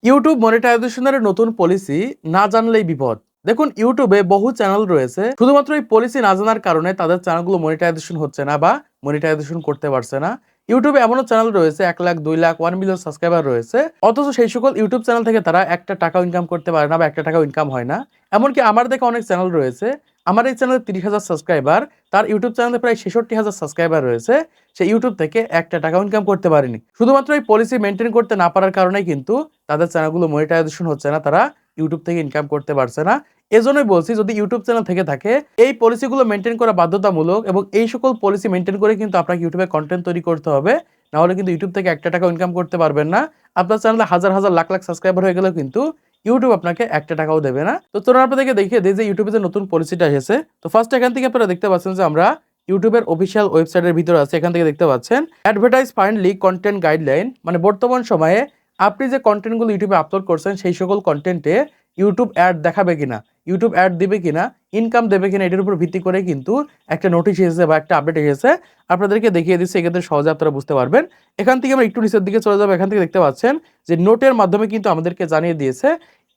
YouTube মনিটাইজেশনের নতুন policy না জানলেই বিপদ। দেখুন, ইউটিউবে বহু চ্যানেল রয়েছে, শুধুমাত্র এই পলিসি না জানার কারণে তাদের চ্যানেলগুলো মনিটাইজেশন হচ্ছে না বা মনিটাইজেশন করতে পারছে না। ইউটিউবে এমনও চ্যানেল রয়েছে 1 লাখ, 2 লাখ, 1 মিলিয়ন সাবস্ক্রাইবার রয়েছে, অথচ সেই সকল ইউটিউব চ্যানেল থেকে তারা একটা টাকাও ইনকাম করতে পারে না বা একটা টাকাও ইনকাম হয় না। এমনকি আমার দেখা অনেক চ্যানেল রয়েছে, আমার এই চ্যানেলে 30,000 সাবস্ক্রাইবার, তার ইউটিউব চ্যানেলে প্রায় 66,000 সাবস্ক্রাইবার রয়েছে, সে ইউটিউব থেকে একটা টাকাও ইনকাম করতে পারেনি। শুধুমাত্র এই পলিসি মেনটেন করতে না পারার কারণেই কিন্তু তাদের চ্যানেলগুলো মনিটাইজেশন হচ্ছে না, তারা ইউটিউব থেকে ইনকাম করতে পারছে না। এজন্যই বলছি, যদি ইউটিউব চ্যানেল থেকে থাকে, এই পলিসিগুলো মেনটেন করা বাধ্যতামূলক এবং এই সকল পলিসি মেনটেন করে কিন্তু আপনাকে ইউটিউবে কন্টেন্ট তৈরি করতে হবে। না হলে কিন্তু ইউটিউব থেকে একটা টাকাও ইনকাম করতে পারবেন না। আপনার চ্যানেলে হাজার হাজার লাখ লাখ সাবস্ক্রাইবার হয়ে গেলেও কিন্তু ইউটিউব আপনাকে একটা টাকাও দেবে না। তো চলুন আপনাদেরকে দেখিয়ে দিই যে ইউটিউবে যে নতুন পলিসিটা এসেছে। তো ফার্স্ট এখান থেকে আপনারা দেখতে পাচ্ছেন যে আমরা ইউটিউবের অফিসিয়াল ওয়েবসাইটের ভিতরে আছে। এখান থেকে দেখতে পাচ্ছেন অ্যাডভার্টাইজ ফাইন্ডলি কন্টেন্ট গাইডলাইন, মানে বর্তমান সময়ে আপনি যে কন্টেন্টগুলো ইউটিউবে আপলোড করছেন সেই সকল কন্টেন্টে ইউটিউব অ্যাড দেখাবে কিনা, ইউটিউব অ্যাড দিবে কিনা, ইনকাম দেবে কিনা, এটার উপর ভিত্তি করে কিন্তু একটা নোটিশ এসেছে বা একটা আপডেট এসেছে। আপনাদেরকে দেখিয়ে দিচ্ছি, এক্ষেত্রে সহজে আপনারা বুঝতে পারবেন। এখান থেকে আমরা একটু নিচের দিকে চলে যাবো। এখান থেকে দেখতে পাচ্ছেন যে নোটের মাধ্যমে কিন্তু আমাদেরকে জানিয়ে দিয়েছে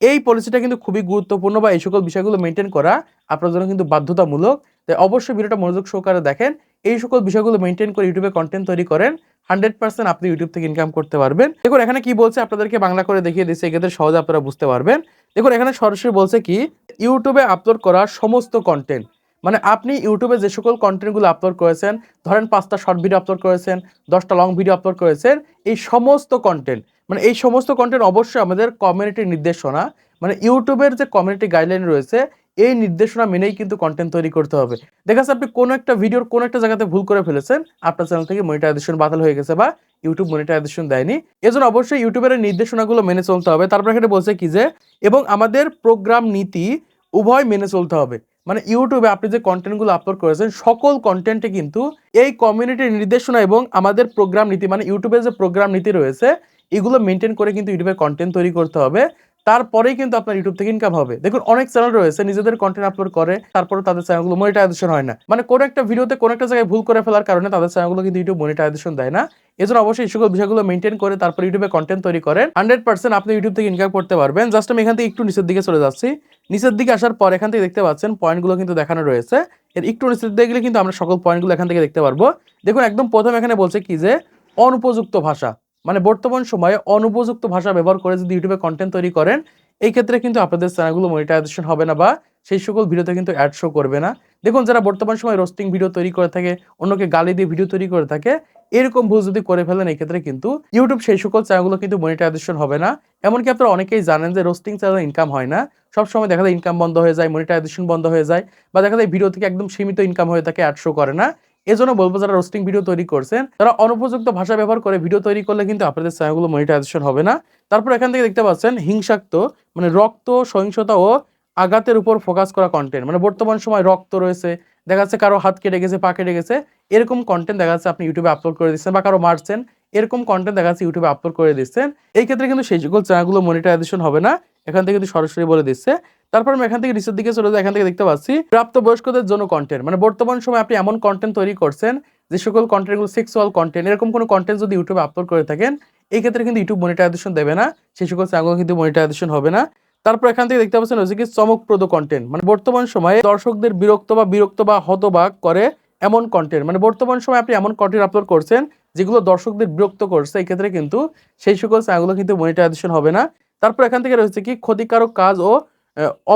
এই পলিসিটা কিন্তু খুবই গুরুত্বপূর্ণ বা এই সকল বিষয়গুলো মেনটেন করা আপনার জন্য কিন্তু বাধ্যতামূলক। তাই অবশ্যই ভিডিওটা মনোযোগ সহকারে দেখেন। এই সকল বিষয়গুলো মেনটেন করে ইউটিউবে কন্টেন্ট তৈরি করেন, 100% আপনি ইউটিউব থেকে ইনকাম করতে পারবেন। দেখুন এখানে কি বলছে, আপনাদেরকে বাংলা করে দেখিয়ে দিচ্ছি, এক্ষেত্রে সহজে আপনারা বুঝতে পারবেন। দেখুন এখানে সরাসরি বলছে কি, ইউটিউবে আপলোড করা সমস্ত কন্টেন্ট, মানে আপনি ইউটিউবে যে সকল কন্টেন্টগুলো আপলোড করেছেন, ধরেন 5টা শর্ট ভিডিও আপলোড করেছেন, 10টা লং ভিডিও আপলোড করেছেন, এই সমস্ত কন্টেন্ট, মানে এই সমস্ত কন্টেন্ট অবশ্যই আমাদের কমিউনিটির নির্দেশনা, মানে ইউটিউবের যে কমিউনিটি গাইডলাইন রয়েছে এই নির্দেশনা মেনেই কিন্তু কন্টেন্ট তৈরি করতে হবে। দেখা যাচ্ছে আপনি কোনো একটা ভিডিওর কোনো একটা জায়গাতে ভুল করে ফেলেছেন, আপনার চ্যানেল থেকে মনিটাইজেশন বাতিল হয়ে গেছে বা ইউটিউব মনিটাইজেশন দেয়নি। এজন্য অবশ্যই ইউটিউবের নির্দেশনাগুলো মেনে চলতে হবে। তারপর এখানে বলছে কি যে, এবং আমাদের প্রোগ্রাম নীতি উভয় মেনে চলতে হবে। মানে ইউটিউবে আপনি যে কন্টেন্টগুলো আপলোড করেছেন সকল কন্টেন্টে কিন্তু এই কমিউনিটির নির্দেশনা এবং আমাদের প্রোগ্রাম নীতি, মানে ইউটিউবের যে প্রোগ্রাম নীতি রয়েছে এগুলো মেনটেন করে কিন্তু ইউটিউবে কন্টেন্ট তৈরি করতে হবে। তারপরেই কিন্তু আপনার ইউটিউব থেকে ইনকাম হবে। দেখুন অনেক চ্যানেল রয়েছে নিজেদের কন্টেন্ট আপলোড করে, তারপরে তাদের চ্যানেলগুলো মনিটাইজেশন হয় না। মানে কোনো একটা ভিডিওতে কোনো একটা জায়গায় ভুল করে ফেলার কারণে তাদের চ্যানেলগুলো কিন্তু ইউটিউব মনিটাইজেশন দেয় না। এজন্য অবশ্যই এই সকল বিষয়গুলো মেনটেন করে তারপর ইউটিউবে কন্টেন্ট তৈরি করেন, 100% আপনি ইউটিউব থেকে ইনকাম করতে পারবেন। জাস্ট আমি এখান থেকে একটু নিচের দিকে চলে যাচ্ছি। নিচের দিকে আসার পর এখান থেকে দেখতে পাচ্ছেন পয়েন্টগুলো কিন্তু দেখানো রয়েছে। এর একটু নিচের দিকে গেলে কিন্তু আমরা সকল পয়েন্টগুলো এখান থেকে দেখতে পারবো। দেখুন একদম প্রথম এখানে বলছে কি যে, অনুপযুক্ত ভাষা, মানে বর্তমান সময়ে অনুপযুক্ত ভাষা ব্যবহার করে যদি ইউটিউবে কন্টেন্ট তৈরি করেন, এই ক্ষেত্রে কিন্তু আপনাদের চ্যানেলগুলো মনিটাইজেশন হবে না বা সেই সকল ভিডিওতে কিন্তু অ্যাড শো করবে না। দেখুন যারা বর্তমান সময়ে রোস্টিং ভিডিও তৈরি করে থাকে, অন্যকে গালি দিয়ে ভিডিও তৈরি করে থাকে, এরকম ভুল যদি করে ফেলেন এই ক্ষেত্রে কিন্তু ইউটিউব সেই সকল চ্যানেলগুলো কিন্তু মনিটাইজেশন হবে না। এমনকি আপনারা অনেকেই জানেন যে রোস্টিং চ্যানেলে ইনকাম হয় না। সবসময় দেখা যায় ইনকাম বন্ধ হয়ে যায়, মনিটাইজেশন বন্ধ হয়ে যায়, বা দেখা যায় ভিডিও থেকে একদম সীমিত ইনকাম হয়ে থাকে, অ্যাড শো করে না। এজন্য বলবো যারা রোস্টিং ভিডিও তৈরি করছেন তারা অনুপযুক্ত ভাষা ব্যবহার করে ভিডিও তৈরি করলে কিন্তু আপনাদের চ্যানেলগুলো মনিটাইজেশন হবে না। তারপর এখান থেকে দেখতে পাচ্ছেন হিংসাক্ত, মানে রক্ত, সহিংসতা ও আঘাতের উপর ফোকাস করা কন্টেন্ট, মানে বর্তমান সময় রক্ত রয়েছে, দেখা যাচ্ছে কারো হাত কেটে গেছে, পা কেটে গেছে, এরকম কন্টেন্ট দেখা যাচ্ছে আপনি ইউটিউবে আপলোড করে দিচ্ছেন, বা কারো মারছেন, এরকম কন্টেন্ট দেখা যাচ্ছে ইউটিউবে আপলোড করে দিচ্ছেন, এই ক্ষেত্রে কিন্তু সেই সকল চ্যানেলগুলো মনিটাইজেশন হবে না। এখান থেকে কিন্তু সরাসরি বলে দিচ্ছে। তারপর আমি এখান থেকে নিচের দিকে চলে যাই। এখান থেকে দেখতে পাচ্ছি প্রাপ্তবয়স্কদের জন্য কন্টেন্ট, মানে বর্তমান সময় আপনি এমন কন্টেন্ট তৈরি করছেন যে সকল কন্টেন্টগুলো সেক্সুয়াল কন্টেন্ট, এরকম কোনো কন্টেন্ট যদি ইউটিউবে আপলোড করে থাকেন এই ক্ষেত্রে কিন্তু ইউটিউব মনিটাইজেশন দেবে না, সেই সকল চ্যানেলগুলো কিন্তু মনিটাইজেশন হবে না। তারপর এখান থেকে দেখতে পাচ্ছেন হচ্ছে কি চমকপ্রদ কন্টেন্ট, মানে বর্তমান সময়ে দর্শকদের বিরক্ত বা হতবাক করে এমন কন্টেন্ট, মানে বর্তমান সময় আপনি এমন কন্টেন্ট আপলোড করছেন যেগুলো দর্শকদের বিরক্ত করছে, এই ক্ষেত্রে কিন্তু সেই সকল চ্যানেলগুলো কিন্তু মনিটাইজেশন হবে না। তারপর এখান থেকে রয়েছে কি ক্ষতিকারক কাজ ও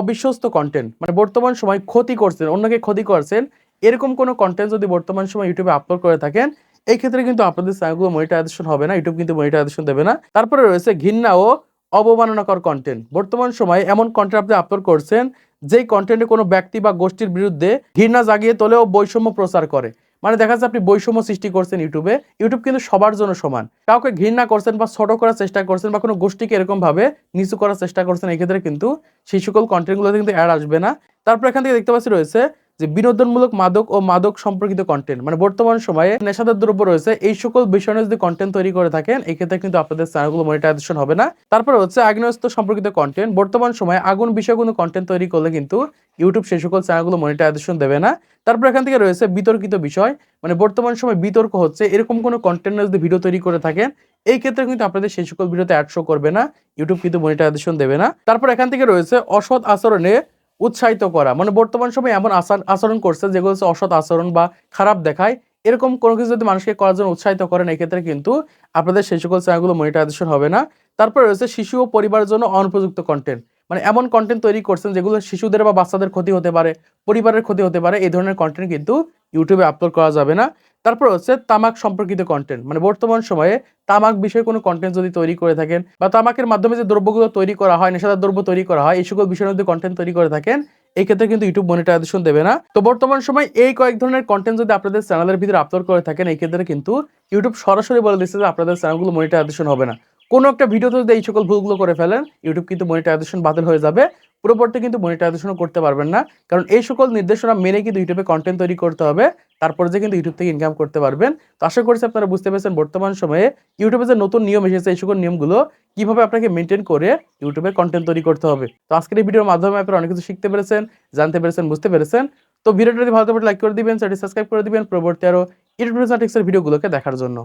অবিশ্বস্ত কন্টেন্ট, মানে বর্তমান সময় ক্ষতি করছেন, অন্যকে ক্ষতি করছেন, এরকম কোনো কন্টেন্ট যদি বর্তমান সময় ইউটিউবে আপলোড করে থাকেন এই ক্ষেত্রে কিন্তু আপনাদের চ্যানেলগুলো মনিটাইজেশন হবে না, ইউটিউব কিন্তু মনিটাইজেশন দেবে না। তারপরে রয়েছে ঘৃণা ও অবমাননাকর কন্টেন্ট, বর্তমান সময়ে এমন কন্টেন্ট আপনি আপলোড করছেন যেই কন্টেন্টে কোনো ব্যক্তি বা গোষ্ঠীর বিরুদ্ধে ঘৃণা জাগিয়ে তোলে ও বৈষম্য প্রচার করে, মানে দেখা যাচ্ছে আপনি বৈষম্য সৃষ্টি করছেন ইউটিউবে। ইউটিউব কিন্তু সবার জন্য সমান, কাউকে ঘৃণা করছেন বা ছোট করার চেষ্টা করছেন বা কোনো গোষ্ঠীকে এরকম ভাবে নিচু করার চেষ্টা করছেন, এই ক্ষেত্রে কিন্তু সেই সকল কন্টেন্টগুলোতে কিন্তু অ্যাড আসবে না। তারপর এখান থেকে দেখতে পাচ্ছি রয়েছে যে বিনোদনমূলক মাদক ও মাদক সম্পর্কিত কন্টেন্ট, মানে বর্তমান সময়ে নেশাদার দ্রব্য রয়েছে, এই সকল বিষয় নিয়ে যদি কন্টেন্ট তৈরি করে থাকেন এই ক্ষেত্রে কিন্তু আপনাদের চ্যানেলগুলো মনিটাইজেশন হবে না। তারপরে হচ্ছে আগ্নেয়াস্ত্র সম্পর্কিত কন্টেন্ট, বর্তমান সময়ে আগুন বিষয়ে কোনো কন্টেন্ট তৈরি করলে কিন্তু ইউটিউব সেই সকল চ্যানেলগুলো মনিটাইজেশন দেবে না। তারপর এখান থেকে রয়েছে বিতর্কিত বিষয়, মানে বর্তমান সময় বিতর্ক হচ্ছে এরকম কোনো কন্টেন্ট যদি ভিডিও তৈরি করে থাকেন এই ক্ষেত্রে কিন্তু আপনাদের সেই সকল ভিডিওতে অ্যাড শো করবে না, ইউটিউব কিন্তু মনিটাইজেশন দেবে না। তারপর এখান থেকে রয়েছে অসৎ আচরণে উৎসাহিত করা, মানে বর্তমান সময়ে এমন আচরণ করছে যেগুলো হচ্ছে অসৎ আচরণ বা খারাপ দেখায়, এরকম কোনো কিছু যদি মানুষকে করার জন্য উৎসাহিত করেন এই ক্ষেত্রে কিন্তু আপনাদের সেই সকল চ্যানেলগুলো মনিটাইজেশন হবে না। তারপর রয়েছে শিশু ও পরিবারের জন্য অনুপযুক্ত কন্টেন্ট, মানে এমন কন্টেন্ট তৈরি করছেন যেগুলো শিশুদের বা বাচ্চাদের ক্ষতি হতে পারে, পরিবারের ক্ষতি হতে পারে, এই ধরনের কন্টেন্ট কিন্তু ইউটিউবে আপলোড করা যাবে না। তারপর হচ্ছে তামাক সম্পর্কিত কন্টেন্ট, মানে বর্তমান সময়ে তামাক বিষয়ে কোনো কন্টেন্ট যদি তৈরি করে থাকেন বা তামাকের মাধ্যমে যে দ্রব্যগুলো তৈরি করা হয়, নেশাদার দ্রব্য তৈরি করা হয়, এই সকল বিষয়ের মধ্যে কন্টেন্ট তৈরি করে থাকেন এই ক্ষেত্রে কিন্তু ইউটিউব মনিটাইজেশন দেবে না। তো বর্তমান সময় এই কয়েক ধরনের কন্টেন্ট যদি আপনাদের চ্যানেলের ভিতরে আপলোড করে থাকেন এই ক্ষেত্রে কিন্তু ইউটিউব সরাসরি বলে দিচ্ছে যে আপনাদের চ্যানেলগুলো মনিটাইজেশন হবে না। কোনো একটা ভিডিওতে যদি এই সকল ভুলগুলো করে ফেলেন ইউটিউব কিন্তু মনিটাইজেশন বাতিল হয়ে যাবে, পরবর্তী কিন্তু মনিটাইজেশনও করতে পারবেন না, কারণ এই সকল নির্দেশনা মেনে কিন্তু ইউটিউবে কন্টেন্ট তৈরি করতে হবে, তারপরে যে কিন্তু ইউটিউব থেকে ইনকাম করতে পারবেন। তো আশা করছি আপনারা বুঝতে পেরেছেন বর্তমান সময়ে ইউটিউবে যে নতুন নিয়ম এসেছে এই সকল নিয়মগুলো কিভাবে আপনাকে মেনটেন করে ইউটিউবে কন্টেন্ট তৈরি করতে হবে। তো আজকের এই ভিডিওর মাধ্যমে আপনারা অনেক কিছু শিখতে পেরেছেন, জানতে পেরেছেন, বুঝতে পেরেছেন। তো ভিডিওটা যদি ভালো লাগে লাইক করে দিবেন, চ্যানেলটি সাবস্ক্রাইব করে দিবেন পরবর্তী আরো ইউটিউব টিপস এর ভিডিওগুলোকে দেখার জন্য।